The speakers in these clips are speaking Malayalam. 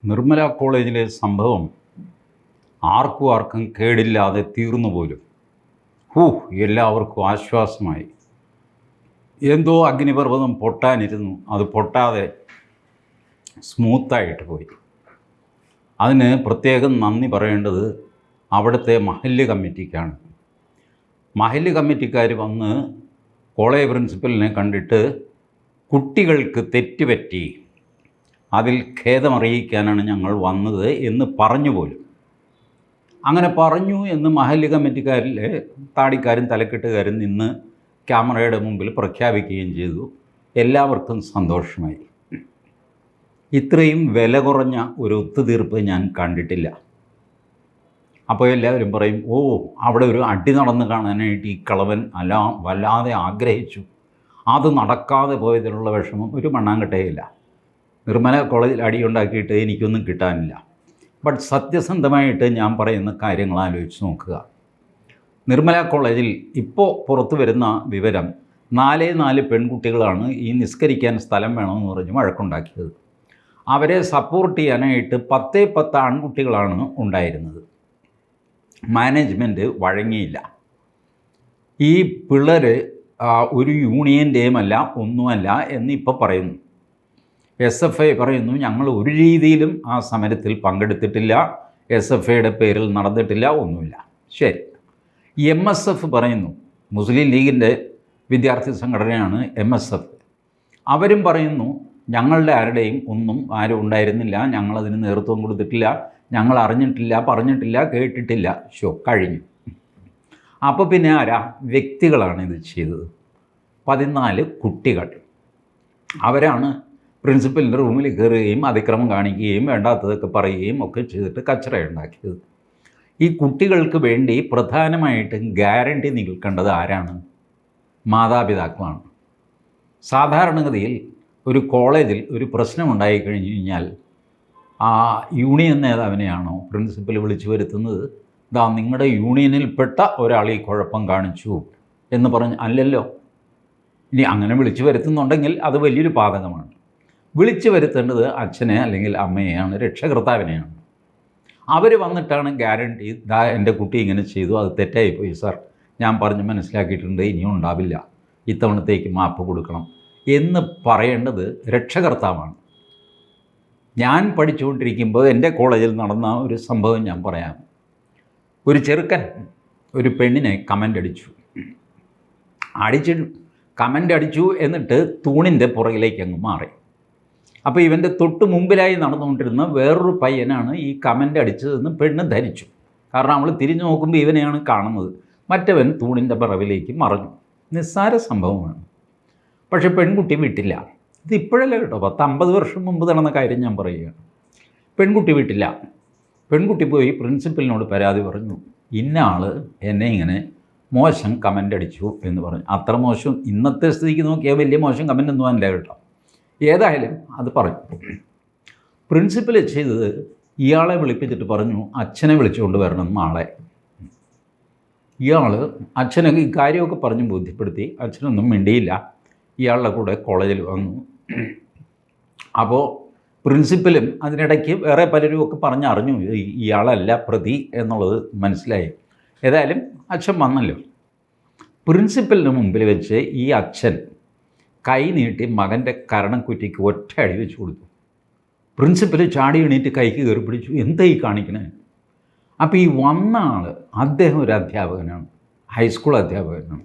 നിർമ്മല കോളേജിലെ സംഭവം ആർക്കും കേടില്ലാതെ തീർന്നു പോലും. എല്ലാവർക്കും ആശ്വാസമായി. എന്തോ അഗ്നിപർവ്വതം പൊട്ടാനിരുന്നു, അത് പൊട്ടാതെ സ്മൂത്തായിട്ട് പോയി. അതിന് പ്രത്യേകം നന്ദി പറയേണ്ടത് അവിടുത്തെ മഹല്ല് കമ്മിറ്റിക്കാണ്. മഹല്ല് കമ്മിറ്റിക്കാർ വന്ന് കോളേജ് പ്രിൻസിപ്പലിനെ കണ്ടിട്ട് കുട്ടികൾക്ക് തെറ്റുപറ്റി, അതിൽ ഖേദമറിയിക്കാനാണ് ഞങ്ങൾ വന്നത് എന്ന് പറഞ്ഞു പോലും. അങ്ങനെ പറഞ്ഞു എന്ന് മഹല്ല് കമ്മിറ്റിക്കാരിലെ താടിക്കാരും തലക്കെട്ടുകാരും നിന്ന് ക്യാമറയുടെ മുമ്പിൽ പ്രഖ്യാപിക്കുകയും ചെയ്തു. എല്ലാവർക്കും സന്തോഷമായി. ഇത്രയും വില കുറഞ്ഞ ഒരു ഒത്തുതീർപ്പ് ഞാൻ കണ്ടിട്ടില്ല. അപ്പോൾ എല്ലാവരും പറയും, അവിടെ ഒരു അടി നടന്ന് കാണാനായിട്ട് ഈ കളവൻ വല്ലാതെ ആഗ്രഹിച്ചു, അത് നടക്കാതെ പോയതിനുള്ള വിഷമം ഒരു മണ്ണാങ്കട്ടയില്ല. നിർമ്മല കോളേജിൽ അടിയുണ്ടാക്കിയിട്ട് എനിക്കൊന്നും കിട്ടാനില്ല. ബട്ട് സത്യസന്ധമായിട്ട് ഞാൻ പറയുന്ന കാര്യങ്ങൾ ആലോചിച്ച് നോക്കുക. നിർമ്മല കോളേജിൽ ഇപ്പോൾ പുറത്തു വരുന്ന വിവരം 4 പെൺകുട്ടികളാണ് ഈ നിസ്കരിക്കാൻ സ്ഥലം വേണമെന്ന് പറഞ്ഞ് വഴക്കുണ്ടാക്കിയത്. അവരെ സപ്പോർട്ട് ചെയ്യാനായിട്ട് 10 ആൺകുട്ടികളാണ് ഉണ്ടായിരുന്നത്. മാനേജ്മെൻറ്റ് വഴങ്ങിയില്ല. ഈ പിള്ളേർ ഒരു യൂണിയൻ്റെയുമല്ല ഒന്നുമല്ല എന്നിപ്പോൾ പറയുന്നു. SFI പറയുന്നു, ഞങ്ങൾ ഒരു രീതിയിലും ആ സമരത്തിൽ പങ്കെടുത്തിട്ടില്ല, SFIയുടെ പേരിൽ നടന്നിട്ടില്ല, ഒന്നുമില്ല. ശരി. MSF പറയുന്നു, മുസ്ലിം ലീഗിൻ്റെ വിദ്യാർത്ഥി സംഘടനയാണ് MSF. അവരും പറയുന്നു, ഞങ്ങളുടെ ആരും ഉണ്ടായിരുന്നില്ല, ഞങ്ങളതിന് നേതൃത്വം കൊടുത്തിട്ടില്ല, ഞങ്ങൾ അറിഞ്ഞിട്ടില്ല, പറഞ്ഞിട്ടില്ല, കേട്ടിട്ടില്ല. കഴിഞ്ഞു. അപ്പോൾ പിന്നെ വ്യക്തികളാണ് ഇത് ചെയ്തത്. 14 കുട്ടികൾ. അവരാണ് പ്രിൻസിപ്പലിൻ്റെ റൂമിൽ കയറുകയും അതിക്രമം കാണിക്കുകയും വേണ്ടാത്തതൊക്കെ പറയുകയും ഒക്കെ ചെയ്തിട്ട് കച്ചറയുണ്ടാക്കിയത്. ഈ കുട്ടികൾക്ക് വേണ്ടി പ്രധാനമായിട്ടും ഗ്യാരണ്ടി നിൽക്കേണ്ടത് ആരാണ്? മാതാപിതാക്കളാണ്. സാധാരണഗതിയിൽ ഒരു കോളേജിൽ ഒരു പ്രശ്നമുണ്ടായി കഴിഞ്ഞു കഴിഞ്ഞാൽ ആ യൂണിയൻ നേതാവിനെയാണോ പ്രിൻസിപ്പൽ വിളിച്ചു വരുത്തുന്നത്? നിങ്ങളുടെ യൂണിയനിൽപ്പെട്ട ഒരാൾ ഈ കുഴപ്പം കാണിച്ചു എന്ന് പറഞ്ഞ് അല്ലല്ലോ. ഇനി അങ്ങനെ വിളിച്ചു വരുത്തുന്നുണ്ടെങ്കിൽ അത് വലിയൊരു പാതകമാണ്. വിളിച്ചു വരുത്തേണ്ടത് അച്ഛനെ അല്ലെങ്കിൽ അമ്മയെയാണ്, രക്ഷകർത്താവിനെയാണ്. അവർ വന്നിട്ടാണ് ഗ്യാരണ്ടി, എൻ്റെ കുട്ടി ഇങ്ങനെ ചെയ്തു, അത് തെറ്റായിപ്പോയി സാർ, ഞാൻ പറഞ്ഞ് മനസ്സിലാക്കിയിട്ടുണ്ട്, ഇനിയും ഉണ്ടാവില്ല, ഇത്തവണത്തേക്ക് മാപ്പ് കൊടുക്കണം എന്ന് പറയേണ്ടത് രക്ഷകർത്താവാണ്. ഞാൻ പഠിച്ചുകൊണ്ടിരിക്കുമ്പോൾ എൻ്റെ കോളേജിൽ നടന്ന ഒരു സംഭവം ഞാൻ പറയാം. ഒരു ചെറുക്കൻ ഒരു പെണ്ണിനെ കമൻ്റ് അടിച്ചു. കമൻ്റ് അടിച്ചു എന്നിട്ട് തൂണിൻ്റെ പുറകിലേക്ക് അങ്ങ് മാറി. അപ്പോൾ ഇവൻ്റെ തൊട്ട് മുമ്പിലായി നടന്നുകൊണ്ടിരുന്ന വേറൊരു പയ്യനാണ് ഈ കമൻ്റ് അടിച്ചതെന്ന് പെണ്ണ് ധരിച്ചു. കാരണം അവൾ തിരിഞ്ഞു നോക്കുമ്പോൾ ഇവനെയാണ് കാണുന്നത്. മറ്റവൻ തൂണിൻ്റെ പിറവിലേക്ക് മറഞ്ഞു. നിസ്സാര സംഭവമാണ്. പക്ഷേ പെൺകുട്ടി വിട്ടില്ല. ഇത് ഇപ്പോഴല്ല കേട്ടോ, 50 വർഷം മുമ്പ് നടന്ന കാര്യം ഞാൻ പറയുകയാണ്. പെൺകുട്ടി വിട്ടില്ല. പെൺകുട്ടി പോയി പ്രിൻസിപ്പലിനോട് പരാതി പറഞ്ഞു, ഇന്ന ആൾ എന്നെ ഇങ്ങനെ മോശം കമൻ്റ് അടിച്ചു എന്ന് പറഞ്ഞു. അത്ര മോശം ഇന്നത്തെ സ്ഥിതിക്ക് നോക്കിയാൽ വലിയ മോശം കമൻ്റ് ഒന്നും അല്ല കേട്ടോ. ഏതായാലും അത് പറഞ്ഞു. പ്രിൻസിപ്പൽ ചെയ്തത് ഇയാളെ വിളിപ്പിച്ചിട്ട് പറഞ്ഞു, അച്ഛനെ വിളിച്ചുകൊണ്ട് വരണം നാളെ. ഇയാൾ അച്ഛനെ ഈ കാര്യമൊക്കെ പറഞ്ഞ് ബോധ്യപ്പെടുത്തി. അച്ഛനൊന്നും മിണ്ടിയില്ല. ഇയാളുടെ കൂടെ കോളേജിൽ വന്നു. അപ്പോൾ പ്രിൻസിപ്പലും അതിനിടയ്ക്ക് വേറെ പലരും ഒക്കെ പറഞ്ഞറിഞ്ഞു ഇയാളല്ല പ്രതി എന്നുള്ളത് മനസ്സിലായി. ഏതായാലും അച്ഛൻ വന്നല്ലോ. പ്രിൻസിപ്പലിന് മുമ്പിൽ വെച്ച് ഈ അച്ഛൻ കൈ നീട്ടി മകൻ്റെ കരണക്കുറ്റിക്ക് ഒറ്റ അടി വെച്ച് കൊടുത്തു. പ്രിൻസിപ്പൽ ചാടി എണീറ്റ് കൈക്ക് കയറി പിടിച്ചു. എന്താ ഈ കാണിക്കണേ? അപ്പോൾ ഈ വന്ന ആൾ അദ്ദേഹം ഒരു അധ്യാപകനാണ്, ഹൈസ്കൂൾ അധ്യാപകനാണ്.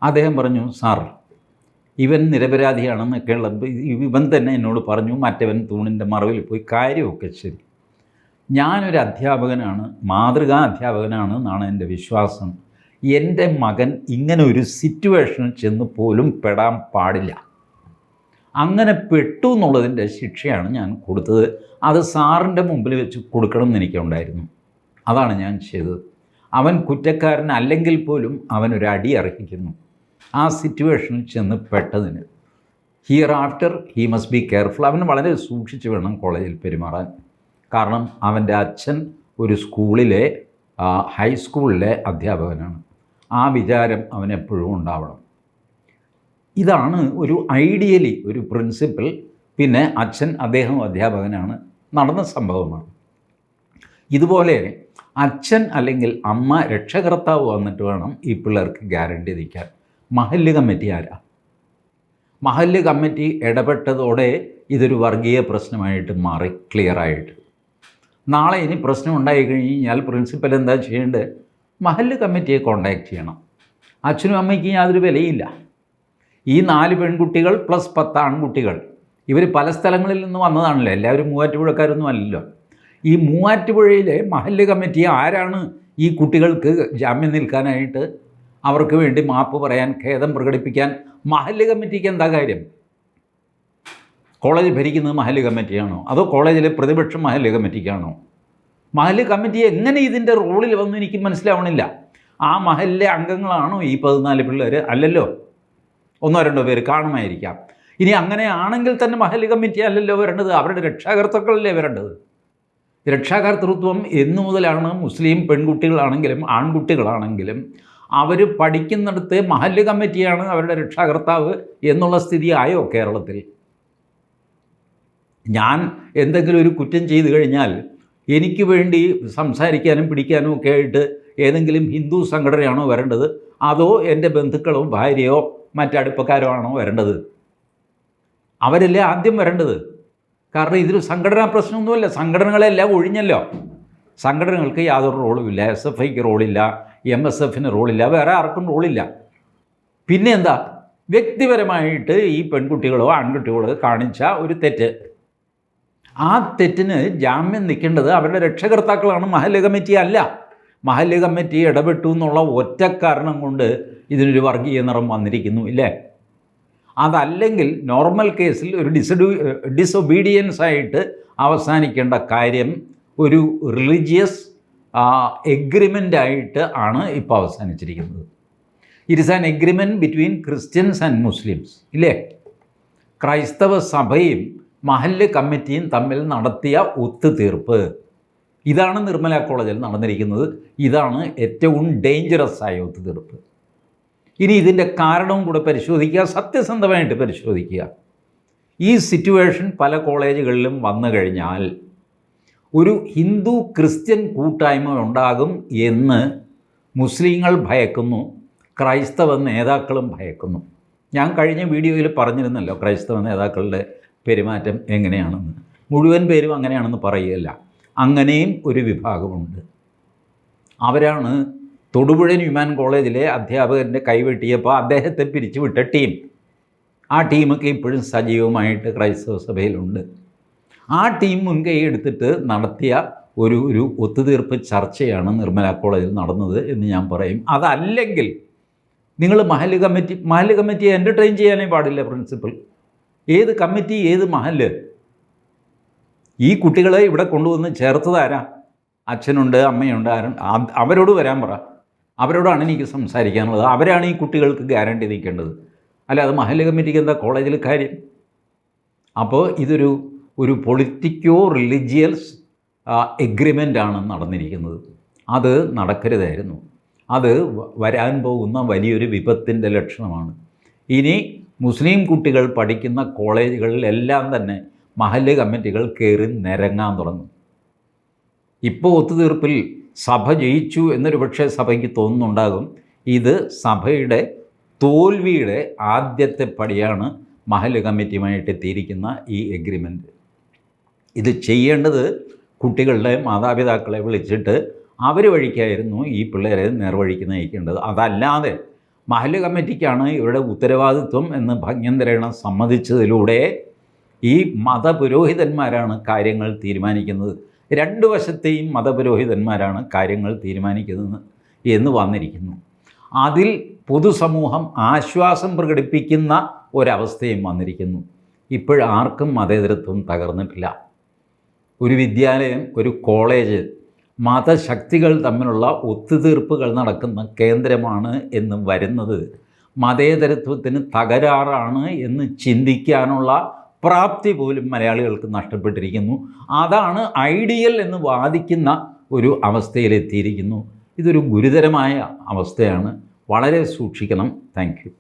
അദ്ദേഹം പറഞ്ഞു, സാർ ഇവൻ നിരപരാധിയാണെന്നൊക്കെയുള്ള ഇവൻ തന്നെ എന്നോട് പറഞ്ഞു, മറ്റവൻ തൂണിൻ്റെ മറവിൽ പോയി. കാര്യമൊക്കെ ശരി. ഞാനൊരു അധ്യാപകനാണ്, മാതൃകാ അധ്യാപകനാണ് എന്നാണ് എൻ്റെ വിശ്വാസം. എൻ്റെ മകൻ ഇങ്ങനെ ഒരു സിറ്റുവേഷനിൽ ചെന്ന് പോലും പെടാൻ പാടില്ല. അങ്ങനെ പെട്ടു എന്നുള്ളതിൻ്റെ ശിക്ഷയാണ് ഞാൻ കൊടുത്തത്. അത് സാറിൻ്റെ മുമ്പിൽ വെച്ച് കൊടുക്കണം എന്ന് എനിക്കുണ്ടായിരുന്നു. അതാണ് ഞാൻ ചെയ്തത്. അവൻ കുറ്റക്കാരനല്ലെങ്കിൽ പോലും അവനൊരു അടി അർഹിക്കുന്നു ആ സിറ്റുവേഷനിൽ ചെന്ന് പെട്ടതിന്. Hereafter he must be careful. അവൻ വളരെ സൂക്ഷിച്ച് വേണം കോളേജിൽ പെരുമാറാൻ. കാരണം അവൻ്റെ അച്ഛൻ ഒരു സ്കൂളിലെ ഹൈസ്കൂളിലെ അധ്യാപകനാണ്. ആ വിചാരം അവനെപ്പോഴും ഉണ്ടാവണം. ഇതാണ് ഒരു ഐഡിയലി ഒരു പ്രിൻസിപ്പൽ. പിന്നെ അച്ഛൻ അദ്ദേഹം അധ്യാപകനാണ്. നടന്ന സംഭവമാണ്. ഇതുപോലെ അച്ഛൻ അല്ലെങ്കിൽ അമ്മ രക്ഷകർത്താവ് വന്നിട്ട് വേണം ഈ പിള്ളേർക്ക് ഗ്യാരണ്ടി നിൽക്കാൻ. മഹല്ല് കമ്മിറ്റി ആരാ? മഹല്ല് കമ്മിറ്റി ഇടപെട്ടതോടെ ഇതൊരു വർഗീയ പ്രശ്നമായിട്ട് മാറി ക്ലിയറായിട്ട്. നാളെ ഇനി പ്രശ്നം ഉണ്ടായി കഴിഞ്ഞാൽ പ്രിൻസിപ്പൽ എന്താ ചെയ്യേണ്ടത്? മഹല്ല് കമ്മിറ്റിയെ കോൺടാക്റ്റ് ചെയ്യണം. അച്ഛനും അമ്മയ്ക്കും യാതൊരു വിലയില്ല. ഈ 4 പെൺകുട്ടികൾ പ്ലസ് 10 ആൺകുട്ടികൾ, ഇവർ പല സ്ഥലങ്ങളിൽ നിന്ന് വന്നതാണല്ലോ, എല്ലാവരും മൂവാറ്റുപുഴക്കാരൊന്നും അല്ലല്ലോ. ഈ മൂവാറ്റുപുഴയിലെ മഹല്ല് കമ്മിറ്റി ആരാണ് ഈ കുട്ടികൾക്ക് ജാമ്യം നിൽക്കാനായിട്ട് അവർക്ക് വേണ്ടി മാപ്പ് പറയാൻ, ഖേദം പ്രകടിപ്പിക്കാൻ മഹല്ല് കമ്മിറ്റിക്ക് എന്താ കാര്യം? കോളേജ് ഭരിക്കുന്നത് മഹല്ല് കമ്മിറ്റിയാണോ? അതോ കോളേജിലെ പ്രതിപക്ഷം മഹല്ല് കമ്മിറ്റിക്കാണോ? മഹല്ല് കമ്മിറ്റി എങ്ങനെ ഇതിൻ്റെ റോളിൽ വന്നു എനിക്ക് മനസ്സിലാവണില്ല. ആ മഹല്ലിലെ അംഗങ്ങളാണോ ഈ 14 പിള്ളേർ? അല്ലല്ലോ, 1-2 പേര് കാണുമായിരിക്കാം. ഇനി അങ്ങനെയാണെങ്കിൽ തന്നെ മഹല്ല് കമ്മിറ്റി അല്ലല്ലോ വരേണ്ടത്, അവരുടെ രക്ഷാകർത്താക്കളല്ലേ വരേണ്ടത്. രക്ഷാകർതൃത്വം എന്നു മുതലാണ് മുസ്ലിം പെൺകുട്ടികളാണെങ്കിലും ആൺകുട്ടികളാണെങ്കിലും അവർ പഠിക്കുന്നിടത്ത് മഹല്ല് കമ്മിറ്റിയാണ് അവരുടെ രക്ഷാകർത്താവ് എന്നുള്ള സ്ഥിതി ആയോ കേരളത്തിൽ? ഞാൻ എന്തെങ്കിലും ഒരു കുറ്റം ചെയ്തു കഴിഞ്ഞാൽ എനിക്ക് വേണ്ടി സംസാരിക്കാനും പിടിക്കാനും ഒക്കെ ആയിട്ട് ഏതെങ്കിലും ഹിന്ദു സംഘടനയാണോ വരേണ്ടത്? അതോ എൻ്റെ ബന്ധുക്കളോ ഭാര്യയോ മറ്റടുപ്പക്കാരോ ആണോ വരേണ്ടത്? അവരല്ലേ ആദ്യം വരേണ്ടത്. കാരണം ഇതൊരു സംഘടനാ പ്രശ്നമൊന്നുമല്ല. സംഘടനകളെല്ലാം ഒഴിഞ്ഞല്ലോ. സംഘടനകൾക്ക് യാതൊരു റോളുമില്ല. SFIക്ക് റോളില്ല, MSFന് റോളില്ല, വേറെ ആർക്കും റോളില്ല. പിന്നെ എന്താ? വ്യക്തിപരമായിട്ട് ഈ പെൺകുട്ടികളോ ആൺകുട്ടികളോ കാണിച്ച ഒരു തെറ്റ്, ആ തെറ്റിന് ജാമ്യം നിൽക്കേണ്ടത് അവരുടെ രക്ഷകർത്താക്കളാണ്, മഹല്ല് കമ്മിറ്റി അല്ല. മഹല്ല് കമ്മിറ്റി ഇടപെട്ടു എന്നുള്ള ഒറ്റ കാരണം കൊണ്ട് ഇതിനൊരു വർഗീയ നിറം വന്നിരിക്കുന്നു ഇല്ലേ? അതല്ലെങ്കിൽ നോർമൽ കേസിൽ ഒരു ഡിസൊബീഡിയൻസ് ആയിട്ട് അവസാനിക്കേണ്ട കാര്യം ഒരു റിലീജിയസ് എഗ്രിമെൻ്റായിട്ട് ആണ് ഇപ്പോൾ അവസാനിച്ചിരിക്കുന്നത്. It is an agreement between Christians and Muslims ഇല്ലേ? ക്രൈസ്തവ സഭയും മഹല്ല് കമ്മിറ്റിയും തമ്മിൽ നടത്തിയ ഒത്തുതീർപ്പ്. ഇതാണ് നിർമ്മല കോളേജിൽ നടന്നിരിക്കുന്നത്. ഇതാണ് ഏറ്റവും ഡേഞ്ചറസ് ആയ ഒത്തുതീർപ്പ്. ഇനി ഇതിൻ്റെ കാരണവും കൂടെ പരിശോധിക്കുക, സത്യസന്ധമായിട്ട് പരിശോധിക്കുക. ഈ സിറ്റുവേഷൻ പല കോളേജുകളിലും വന്നു കഴിഞ്ഞാൽ ഒരു ഹിന്ദു ക്രിസ്ത്യൻ കൂട്ടായ്മ ഉണ്ടാകും എന്ന് മുസ്ലിങ്ങൾ ഭയക്കുന്നു, ക്രൈസ്തവ നേതാക്കളും ഭയക്കുന്നു. ഞാൻ കഴിഞ്ഞ വീഡിയോയിൽ പറഞ്ഞിരുന്നല്ലോ ക്രൈസ്തവ നേതാക്കളുടെ പെരുമാറ്റം എങ്ങനെയാണെന്ന്. മുഴുവൻ പേരും അങ്ങനെയാണെന്ന് പറയുകയല്ല, അങ്ങനെയും ഒരു വിഭാഗമുണ്ട്. അവരാണ് തൊടുപുഴ ന്യൂമാൻ കോളേജിലെ അധ്യാപകൻ്റെ കൈവെട്ടിയപ്പോൾ അദ്ദേഹത്തെ പിരിച്ചുവിട്ട ടീം. ആ ടീമൊക്കെ ഇപ്പോഴും സജീവമായിട്ട് ക്രൈസ്തവ സഭയിലുണ്ട്. ആ ടീം മുൻകൈ എടുത്തിട്ട് നടത്തിയ ഒരു ഒത്തുതീർപ്പ് ചർച്ചയാണ് നിർമ്മല കോളേജിൽ നടന്നത് എന്ന് ഞാൻ പറയും. അതല്ലെങ്കിൽ നിങ്ങൾ മഹല്ല് കമ്മിറ്റിയെ എൻ്റർടൈൻ ചെയ്യാനേ പാടില്ല പ്രിൻസിപ്പൽ. ഏത് കമ്മിറ്റി, ഏത് മഹല്ല്? ഈ കുട്ടികളെ ഇവിടെ കൊണ്ടുവന്ന് ചേർത്തതാരാ? അച്ഛനുണ്ട്, അമ്മയുണ്ട്, അവരോട് വരാൻ പറ. അവരോടാണ് എനിക്ക് സംസാരിക്കാനുള്ളത്. അവരാണ് ഈ കുട്ടികൾക്ക് ഗ്യാരണ്ടി നിൽക്കേണ്ടത്. അല്ല അത് മഹല്ല് കമ്മിറ്റിക്ക് എന്താ കോളേജിൽ കാര്യം? അപ്പോൾ ഒരു പൊളിറ്റിക്കോ റിലീജിയസ് എഗ്രിമെൻ്റാണ് നടന്നിരിക്കുന്നത്. അത് നടക്കരുതായിരുന്നു. അത് വരാൻ പോകുന്ന വലിയൊരു വിപത്തിൻ്റെ ലക്ഷണമാണ്. ഇനി മുസ്ലിം കുട്ടികൾ പഠിക്കുന്ന കോളേജുകളിലെല്ലാം തന്നെ മഹല്ല് കമ്മിറ്റികൾ കയറി നിരങ്ങാൻ തുടങ്ങും. ഇപ്പോൾ ഒത്തുതീർപ്പിൽ സഭ ജയിച്ചു എന്നൊരു പക്ഷേ സഭയ്ക്ക് തോന്നുന്നുണ്ടാകും. ഇത് സഭയുടെ തോൽവിയുടെ ആദ്യത്തെ പടിയാണ് മഹല്ല് കമ്മിറ്റിയുമായിട്ട് എത്തിയിരിക്കുന്ന ഈ എഗ്രിമെൻറ്റ്. ഇത് ചെയ്യേണ്ടത് കുട്ടികളുടെ മാതാപിതാക്കളെ വിളിച്ചിട്ട് അവർ വഴിക്കായിരുന്നു ഈ പിള്ളേരെ നേർവഴിക്ക് നയിക്കേണ്ടത്. അതല്ലാതെ മഹല്ല് കമ്മിറ്റിക്കാണ് ഇവരുടെ ഉത്തരവാദിത്വം എന്ന് ഭംഗ്യന്തരേണ സമ്മതിച്ചതിലൂടെ ഈ മതപുരോഹിതന്മാരാണ് കാര്യങ്ങൾ തീരുമാനിക്കുന്നത്, 2 വശത്തെയും മതപുരോഹിതന്മാരാണ് കാര്യങ്ങൾ തീരുമാനിക്കുന്നത് എന്ന് വന്നിരിക്കുന്നു. അതിൽ പൊതുസമൂഹം ആശ്വാസം പ്രകടിപ്പിക്കുന്ന ഒരവസ്ഥയും വന്നിരിക്കുന്നു. ഇപ്പോഴാർക്കും മതേതരത്വം തകർന്നിട്ടില്ല. ഒരു വിദ്യാലയം, ഒരു കോളേജ് മതശക്തികൾ തമ്മിലുള്ള ഒത്തുതീർപ്പുകൾ നടക്കുന്ന കേന്ദ്രമാണ് എന്ന് വരുന്നത് മതേതരത്വത്തിന് തകരാറാണ് എന്ന് ചിന്തിക്കാനുള്ള പ്രാപ്തി പോലും മലയാളികൾക്ക് നഷ്ടപ്പെട്ടിരിക്കുന്നു. അതാണ് ഐഡിയൽ എന്ന് വാദിക്കുന്ന ഒരു അവസ്ഥയിലെത്തിയിരിക്കുന്നു. ഇതൊരു ഗുരുതരമായ അവസ്ഥയാണ്. വളരെ സൂക്ഷിക്കണം. Thank you.